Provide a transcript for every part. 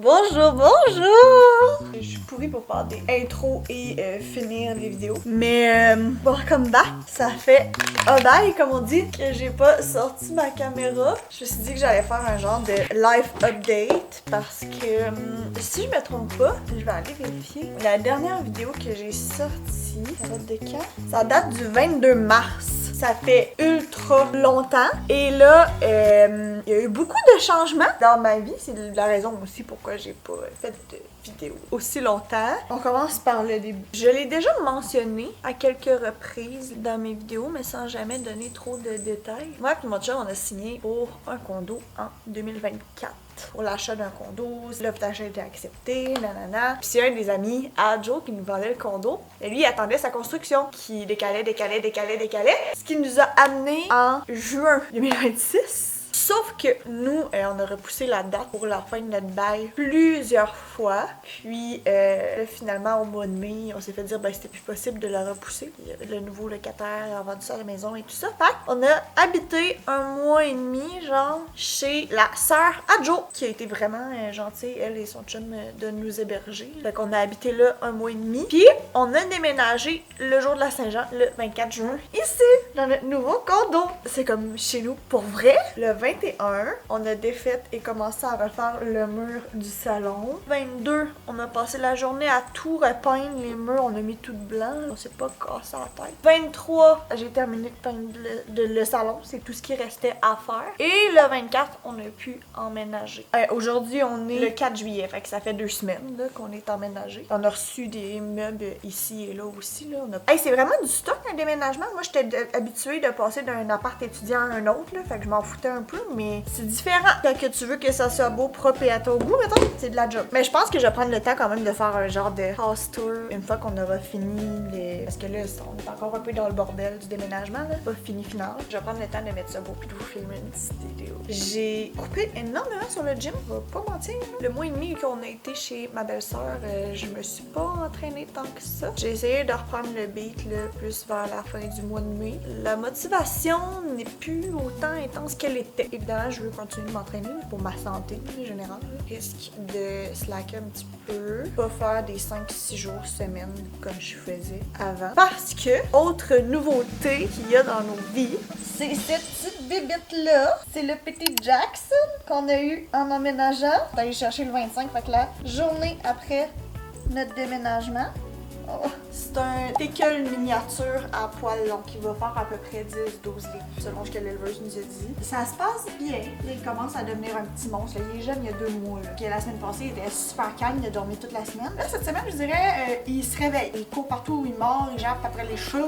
Bonjour, bonjour! Je suis pourrie pour faire des intros et finir les vidéos. Mais welcome back! Ça fait un bail, comme on dit, que j'ai pas sorti ma caméra. Je me suis dit que j'allais faire un genre de life update parce que si je me trompe pas, je vais aller vérifier. La dernière vidéo que j'ai sortie, ça date de quand? Ça date du 22 mars. Ça fait ultra longtemps. Et là, il y a eu beaucoup de changements dans ma vie. C'est la raison aussi pourquoi j'ai pas fait de vidéo aussi longtemps. On commence par le début. Je l'ai déjà mentionné à quelques reprises dans mes vidéos, mais sans jamais donner trop de détails. Moi et mon chum, on a signé pour un condo en 2024. Pour l'achat d'un condo, l'offre d'achat a été acceptée, nanana. Puis c'est un des amis à Joe qui nous vendait le condo. Et lui, il attendait sa construction qui décalait. Ce qui nous a amené en juin 2026. Sauf que nous, on a repoussé la date pour la fin de notre bail plusieurs fois. Puis finalement, au mois de mai, on s'est fait dire que c'était plus possible de la repousser. Il y avait le nouveau locataire a vendu ça à la maison et tout ça. Fait qu'on a habité un mois et demi, genre, chez la sœur à Joe, qui a été vraiment gentille, elle et son chum, de nous héberger. Fait qu'on a habité là un mois et demi. Puis on a déménagé le jour de la Saint-Jean, le 24 juin, ici, dans notre nouveau condo. C'est comme chez nous pour vrai. Le 21, on a défait et commencé à refaire le mur du salon. 22, on a passé la journée à tout repeindre les murs, on a mis tout blanc, on s'est pas cassé la tête. 23, j'ai terminé de peindre le salon, c'est tout ce qui restait à faire. Et le 24, on a pu emménager. Aujourd'hui, on est le 4 juillet, fait que ça fait 2 semaines là, qu'on est emménagé. On a reçu des meubles ici et là aussi. Là. C'est vraiment du stock un déménagement. Moi, j'étais habituée de passer d'un appart étudiant à un autre, là, fait que je m'en foutais un peu. Mais c'est différent quand que tu veux que ça soit beau, propre et à ton goût, mettons, c'est de la job. Mais je pense que je vais prendre le temps quand même de faire un genre de house tour une fois qu'on aura fini les... Parce que là, on est encore un peu dans le bordel du déménagement, là. Pas fini final. Je vais prendre le temps de mettre ça beau puis de vous filmer une petite vidéo. J'ai coupé énormément sur le gym, je vais pas mentir. Le mois et demi qu'on a été chez ma belle-sœur, je me suis pas entraînée tant que ça. J'ai essayé de reprendre le beat, là, plus vers la fin du mois de mai. La motivation n'est plus autant intense qu'elle était. Évidemment, je veux continuer de m'entraîner pour ma santé en général. Risque de slacker un petit peu. Pas faire des 5-6 jours semaine comme je faisais avant. Parce que, autre nouveauté qu'il y a dans nos vies, c'est cette petite bébête-là. C'est le petit Jackson qu'on a eu en emménageant. On est allé chercher le 25, fait que la journée après notre déménagement. Oh, c'est un teckel miniature à poil long qui va faire à peu près 10-12 livres, selon ce que l'éleveuse nous a dit. Ça se passe bien. Là, il commence à devenir un petit monstre. Là. Il est jeune, il y a 2 mois. Là. La semaine passée, il était super calme, il a dormi toute la semaine. Là, cette semaine, je dirais, il se réveille. Il court partout où il mord, il jappe après les chats.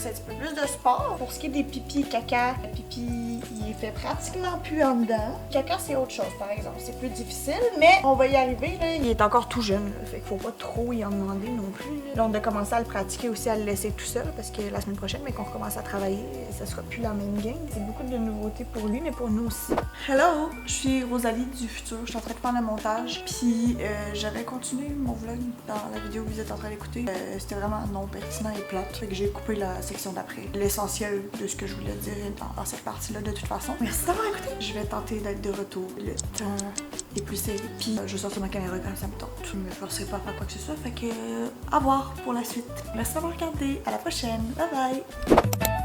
C'est un petit peu plus de sport. Pour ce qui est des pipis, caca, pipi, il fait pratiquement plus en dedans. Caca, c'est autre chose, par exemple. C'est plus difficile, mais on va y arriver. Là. Il est encore tout jeune, là. Fait qu'il faut pas trop y en demander non plus. Là. Donc, de commencer à le pratiquer aussi, à le laisser tout seul, parce que la semaine prochaine, mais qu'on recommence à travailler, ça sera plus la même game. C'est beaucoup de nouveautés pour lui, mais pour nous aussi. Hello! Je suis Rosalie du futur, je suis en train de faire le montage, puis j'avais continué mon vlog dans la vidéo que vous êtes en train d'écouter. C'était vraiment non pertinent et plate, fait que j'ai coupé la section d'après. L'essentiel de ce que je voulais dire dans cette partie-là, de toute façon. Merci d'avoir écouté! Je vais tenter d'être de retour. Le temps est plus serré, puis je sors sur ma caméra quand ça me tente. Je me forcerai pas à faire quoi que ce soit, fait que à voir pour la suite. Merci d'avoir regardé. À la prochaine. Bye bye.